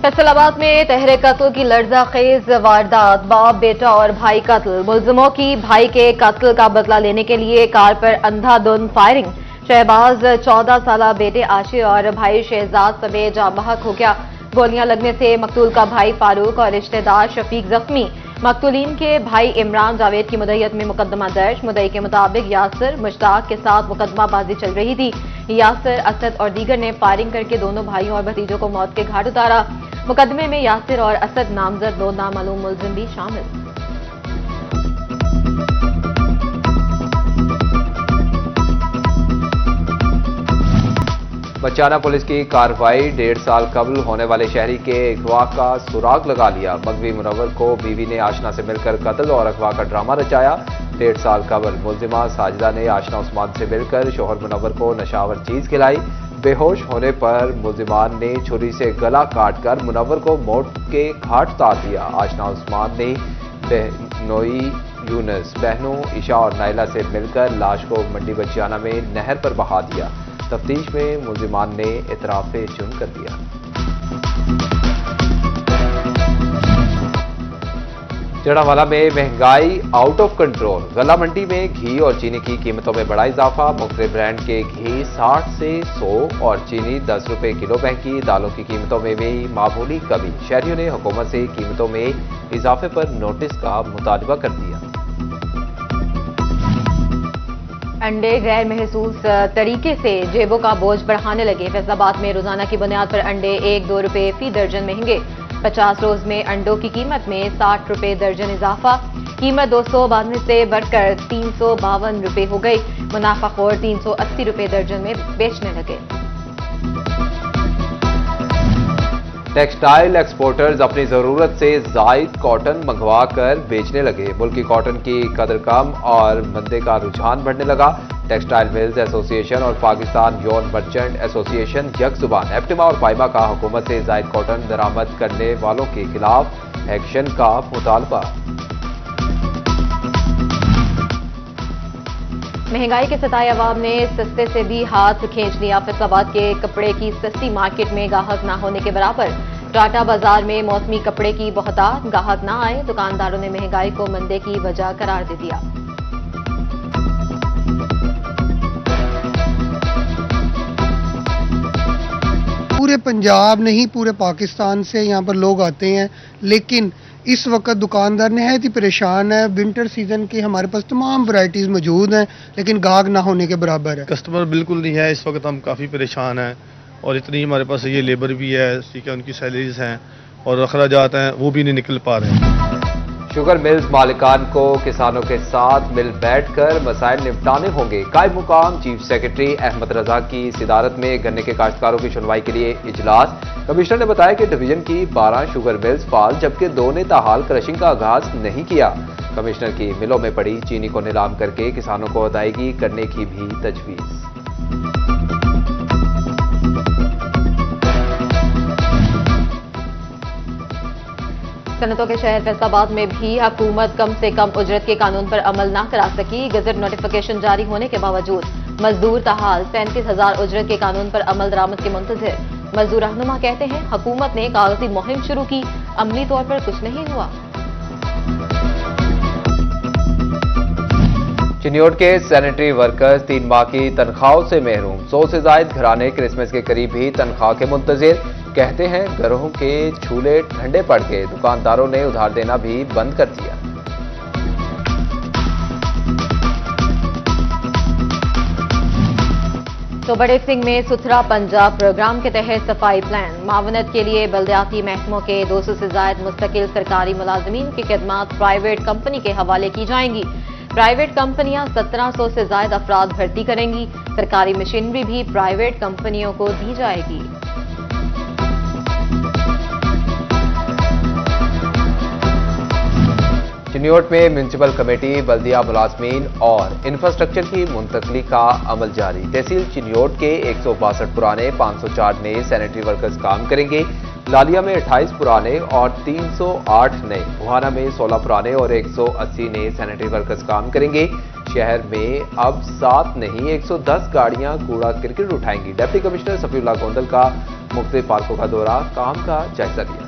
फैसलाबाद में तहरे कत्ल की लर्ज़ाखेज वारदात, बाप बेटा और भाई कत्ल। मुलजिमों की भाई के कत्ल का बदला लेने के लिए कार पर अंधाधुंध फायरिंग। शहबाज 14 साल बेटे आशिर और भाई शहजाद समेत जाँ बहक हो गया। गोलियां लगने से मकतूल का भाई फारूक और रिश्तेदार शफीक जख्मी। मकतूलीन के भाई इमरान जावेद की मुद्दईयत में मुकदमा दर्ज। मुद्दई के मुताबिक यासिर मुश्ताक के साथ मुकदमाबाजी चल रही थी। यासिर, असद और दीगर ने फायरिंग करके दोनों भाइयों और भतीजों को मौत के घाट उतारा। मुकदमे में यासिर और असद नामजद 2 नामालूम मुलजिम भी शामिल। बचाना पुलिस की कार्रवाई, 1.5 साल कबल होने वाले शहरी के अगवा का सुराग लगा लिया। मगवी मुनव्वर को बीवी ने आशना से मिलकर कत्ल और अगवा का ड्रामा रचाया। 1.5 साल कबल मुलजिमा साजिदा ने आशना उस्मान से मिलकर शोहर मुनव्वर को नशावर चीज खिलाई। बेहोश होने पर मुलजिमान ने छुरी से गला काटकर मुनव्वर को मौत के घाट उतार दिया। आशना उस्मान ने बहनोई यूनुस, बहनों ईशा और नाइला से मिलकर लाश को मंडी बचियाना में नहर पर बहा दिया। तफ्तीश में मुलजिमान ने इतराफे जुर्म कर दिया। जड़ावाला में महंगाई आउट ऑफ कंट्रोल। गला मंडी में घी और चीनी की कीमतों में बड़ा इजाफा। मुख्तलिफ ब्रांड के घी 60 से 100 और चीनी 10 रुपए किलो महंगी। दालों की कीमतों में भी मामूली कमी। शहरियों ने हुकूमत से कीमतों में इजाफे पर नोटिस का मुतालबा कर दिया। अंडे गैर महसूस तरीके से जेबों का बोझ बढ़ाने लगे। फैसलाबाद में रोजाना की बुनियाद पर अंडे 1-2 रुपए फी दर्जन महंगे। 50 रोज में अंडों की कीमत में 60 रुपए दर्जन इजाफा। कीमत 292 से बढ़कर 352 रुपए हो गई। मुनाफाखोर 380 रुपए दर्जन में बेचने लगे। टेक्सटाइल एक्सपोर्टर्स अपनी जरूरत से जायद कॉटन मंगवा कर बेचने लगे। मुल्की कॉटन की कदर कम और मंदे का रुझान बढ़ने लगा। टेक्सटाइल मिल्स एसोसिएशन और पाकिस्तान यौन मर्चेंट एसोसिएशन यकजुबान एप्टिमा और पाइमा का हुकूमत से जायद कॉटन दरामद करने वालों के खिलाफ एक्शन का मुतालबा। महंगाई के सताए अवाम ने सस्ते से भी हाथ खींच लिया। फैसलाबाद के कपड़े की सस्ती मार्केट में गाहक ना होने के बराबर। टाटा बाजार में मौसमी कपड़े की बहुतायत, गाहक ना आए। दुकानदारों ने महंगाई को मंदे की वजह करार दे दिया। पूरे पंजाब नहीं पूरे पाकिस्तान से यहाँ पर लोग आते हैं, लेकिन इस वक्त दुकानदार नहायत ही परेशान है। विंटर सीजन की हमारे पास तमाम वैरायटीज मौजूद हैं, लेकिन गाहक ना होने के बराबर है। कस्टमर बिल्कुल नहीं है। इस वक्त हम काफ़ी परेशान हैं और इतनी हमारे पास ये लेबर भी है, ठीक है, उनकी सैलरीज हैं और अखराजात हैं, वो भी नहीं निकल पा रहे हैं। शुगर मिल्स मालिकान को किसानों के साथ मिल बैठकर मसाइल निपटाने होंगे। कायम मुकाम चीफ सेक्रेटरी अहमद रजा की सिदारत में गन्ने के काश्तकारों की सुनवाई के लिए इजलास। कमिश्नर ने बताया कि डिवीजन की 12 शुगर मिल्स फाल, जबकि 2 ने ताहाल क्रशिंग का आगाज नहीं किया। कमिश्नर की मिलों में पड़ी चीनी को नीलाम करके किसानों को अदायगी करने की भी तजवीज। सनतों के शहर फैसलाबाद में भी हुकूमत कम से कम उजरत के कानून पर अमल न करा सकी। गजट नोटिफिकेशन जारी होने के बावजूद मजदूर ताहाल 37,000 उजरत के कानून पर अमल दरामद के मुंतजिर। मजदूर रहनुमा कहते हैं हुकूमत ने कागजी मुहिम शुरू की, अमली तौर पर कुछ नहीं हुआ। चिन्योट के सैनिटरी वर्कर्स 3 माह की तनख्वाहों से महरूम। 100 से जायद घराने क्रिसमस के करीब भी तनख्वाह के मुंतजिर। कहते हैं घरों के चूल्हे ठंडे पड़ गए। दुकानदारों ने उधार देना भी बंद कर दिया। तो बड़े सिंह में सुथरा पंजाब प्रोग्राम के तहत सफाई प्लान। मावनत के लिए बल्दियाती महकमों के 200 से जायद मुस्तकिल सरकारी मुलाजमीन की खिदमात प्राइवेट कंपनी के हवाले की जाएंगी। प्राइवेट कंपनियां 1700 से जायद अफराद भर्ती करेंगी। सरकारी मशीनरी भी प्राइवेट कंपनियों को दी जाएगी। चिन्योट में म्यूनिसिपल कमेटी, बल्दिया मुलाजमीन और इंफ्रास्ट्रक्चर की मुंतकली का अमल जारी। तहसील चिन्योट के 162 पुराने, 504 नए सैनिटरी वर्कर्स काम करेंगे। लालिया में 28 पुराने और 308 नए, बुहाना में 16 पुराने और 180 नए सैनिटरी वर्कर्स काम करेंगे। शहर में अब 7 नहीं 110 गाड़ियां कूड़ा क्रिकेट उठाएंगी। डिप्टी कमिश्नर सफीउल्लाह गोंदल का मुख्तलिफ पार्कों का दौरा, काम का जायजा लिया।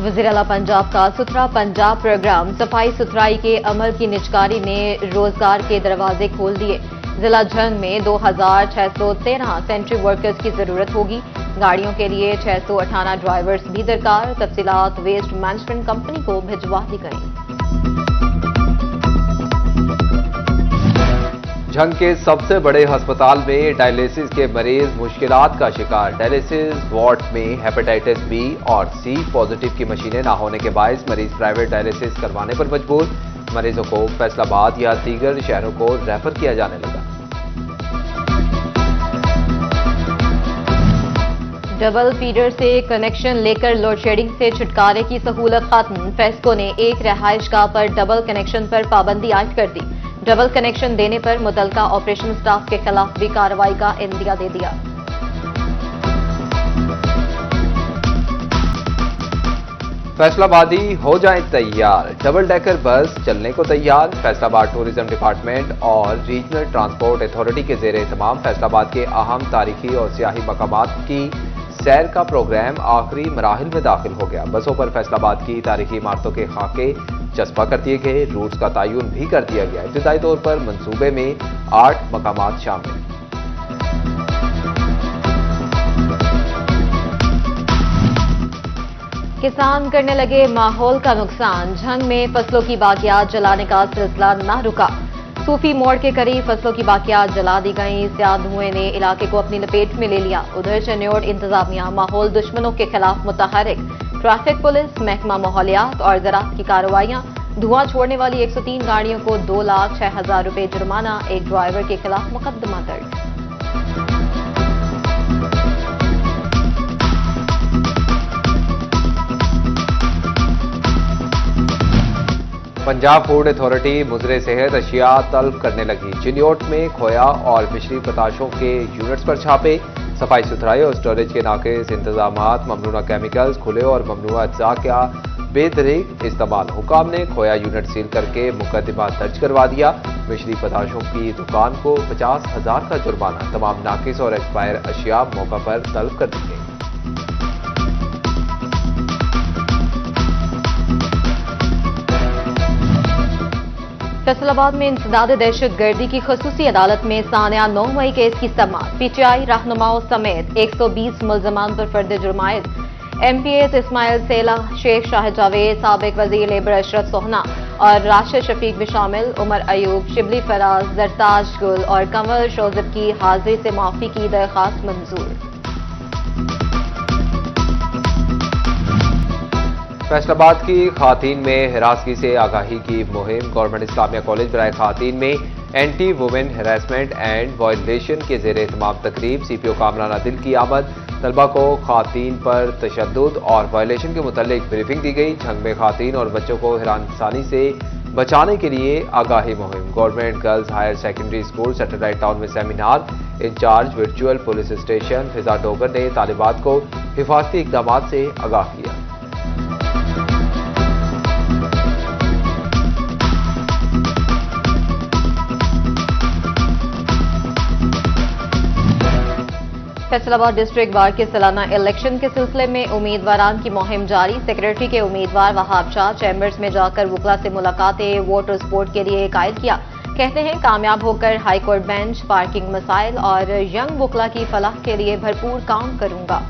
वज़ीर आला पंजाब का सुथरा पंजाब प्रोग्राम सफाई सुथराई के अमल की निजकारी ने रोजगार के दरवाजे खोल दिए। जिला झंग में 2613 सेंट्री वर्कर्स की जरूरत होगी। गाड़ियों के लिए 618 ड्राइवर्स भी दरकार। तफसीलात वेस्ट मैनेजमेंट कंपनी को भिजवा दी गई। झंग के सबसे बड़े अस्पताल में डायलिसिस के मरीज मुश्किलात का शिकार। डायलिसिस वार्ड में हेपेटाइटिस बी और सी पॉजिटिव की मशीनें ना होने के बायस मरीज प्राइवेट डायलिसिस करवाने पर मजबूर। मरीजों को फैसलाबाद या दीगर शहरों को रेफर किया जाने लगा। डबल फीडर से कनेक्शन लेकर लोड शेडिंग से छुटकारे की सहूलत खत्म। फेस्को ने एक रहायशगाह पर डबल कनेक्शन पर पाबंदी आयद कर दी। डबल कनेक्शन देने पर मुतलका ऑपरेशन स्टाफ के खिलाफ भी कार्रवाई का इंदिया दे दिया। फैसलाबादी हो जाएं तैयार। डबल डेकर बस चलने को तैयार। फैसलाबाद टूरिज्म डिपार्टमेंट और रीजनल ट्रांसपोर्ट अथॉरिटी के जेर एहतमाम फैसलाबाद के अहम तारीखी और सियाही मकामात की सैर का प्रोग्राम आखिरी मराहिल में दाखिल हो गया। बसों पर फैसलाबाद की तारीखी इमारतों के खाके चस्पा कर दिए गए। रूट्स का तयन भी कर दिया गया। इब्तिदाई तौर पर मंसूबे में 8 मकामात शामिल। किसान करने लगे माहौल का नुकसान। झंग में फसलों की बाकियात जलाने का सिलसिला न रुका। सूफी मोड़ के करीब फसलों की बाकियात जला दी गई। स्याह धुएं ने इलाके को अपनी लपेट में ले लिया। उधर चन्योड़ इंतजामिया माहौल दुश्मनों के खिलाफ मुतहरिक। ट्रैफिक पुलिस, महकमा माहौलियात और ज़राअत की कार्रवाइयां। धुआं छोड़ने वाली 103 गाड़ियों को 2,06,000 रुपए जुर्माना। एक ड्राइवर के खिलाफ मुकदमा दर्ज। पंजाब फूड अथॉरिटी मुजरे सेहत अशिया तलब करने लगी। चिन्योट में खोया और बिजली पताशों के यूनिट्स पर छापे। सफाई सुथराई और स्टोरेज के नाकिस इंतजामात, ममनूआ केमिकल्स, खुले और ममनूआ अज्जा का बेदरीक इस्तेमाल। हुकाम ने खोया यूनिट सील करके मुकदमा दर्ज करवा दिया। बिजली पताशों की दुकान को 50,000 का जुर्माना। तमाम नाकिस और एक्सपायर अशिया मौका पर तलब कर दी गई। फैसलाबाद में इंसदाद दहशत गर्दी की खसूसी अदालत में सानिया 9 मई केस की समाअत। पीटीआई रहनुमाओं समेत 120 मुल्जमान पर फर्द जुर्मायद। एमपीएस इस्माइल सेला, शेख शाह जावेद, साबिक वजीर लेबर अशरफ सोहना और राशिद शफीक भी शामिल। उमर अयूब, शिबली फराज, जरताज गुल और कंवल शोजब की हाजिरी से माफी की दरखास्त मंजूर। फैसलाबाद की खातीन में हिरासगी से आगाही की मुहिम। गवर्नमेंट इस्लामिया कॉलेज बराए खातीन में anti women harassment and violation के जेर एहतमाम तकरीब। सीपीओ कामरान आदिल की आमद। तलबा को खातीन पर तशद्दुद और वायलेशन के मुतालिक ब्रीफिंग दी गई। झंग में खातीन और बच्चों को हिरानसानी से बचाने के लिए आगाही मुहिम। Government girls higher secondary school satellite town में seminar. Incharge virtual police station Fiza Dogar ने तालिबात को हिफाजती इकदाम से आगाह किया। फैसलाबाद डिस्ट्रिक्ट बार के सालाना इलेक्शन के सिलसिले में उम्मीदवारान की मुहिम जारी। सेक्रेटरी के उम्मीदवार वहाब शाह चैम्बर्स में जाकर वुकला से मुलाकातें वोटर सपोर्ट के लिए कायल किया। कहते हैं कामयाब होकर हाईकोर्ट बेंच, पार्किंग मसाइल और यंग वुकला की फलाह के लिए भरपूर काम करूंगा।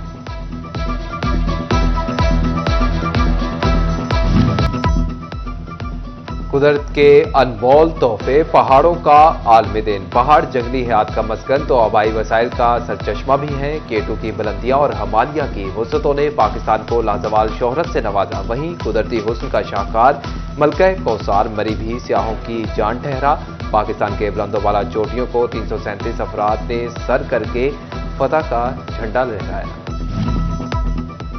कुदरत के अनमोल तोहफे, पहाड़ों का आलमी दिन। पहाड़ जंगली हयात का मस्कन तो आबाई वसाइल का सरचश्मा भी हैं। केटू की बुलंदियां और हमालिया की वसअतों ने पाकिस्तान को लाजवाल शोहरत से नवाजा। वहीं कुदरती हुस्न का शाहकार मलका कौसार मरी भी सियाहों की जान ठहरा। पाकिस्तान के बुलंदोबाला चोटियों को 337 अफराद ने सर करके फतह का झंडा लहराया।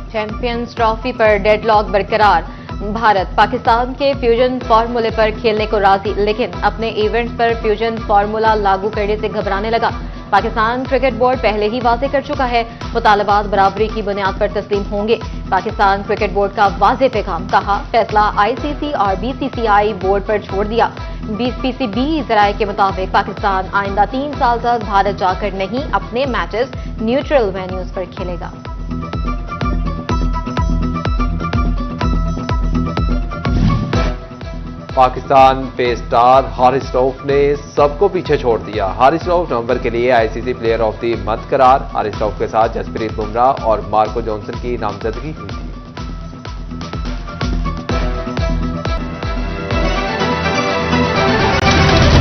चैंपियंस ट्रॉफी पर डेडलॉक बरकरार। भारत पाकिस्तान के फ्यूजन फार्मूले पर खेलने को राजी, लेकिन अपने इवेंट्स पर फ्यूजन फार्मूला लागू करने से घबराने लगा। पाकिस्तान क्रिकेट बोर्ड पहले ही वाजे कर चुका है, मुतालबात बराबरी की बुनियाद पर तस्लीम होंगे। पाकिस्तान क्रिकेट बोर्ड का वाजे पैगाम, कहा फैसला आईसीसी और बीसीसीआई बोर्ड पर छोड़ दिया। पीसीबी जराये के मुताबिक पाकिस्तान आइंदा 3 साल तक भारत जाकर नहीं, अपने मैचेस न्यूट्रल वेन्यूज पर खेलेगा। पाकिस्तान पेस स्टार हारिस रऊफ ने सबको पीछे छोड़ दिया। हारिस रऊफ नवंबर के लिए ICC player of the month करार। हारिस रऊफ के साथ जसप्रीत बुमराह और मार्को जॉनसन की नामजदगी हुई थी।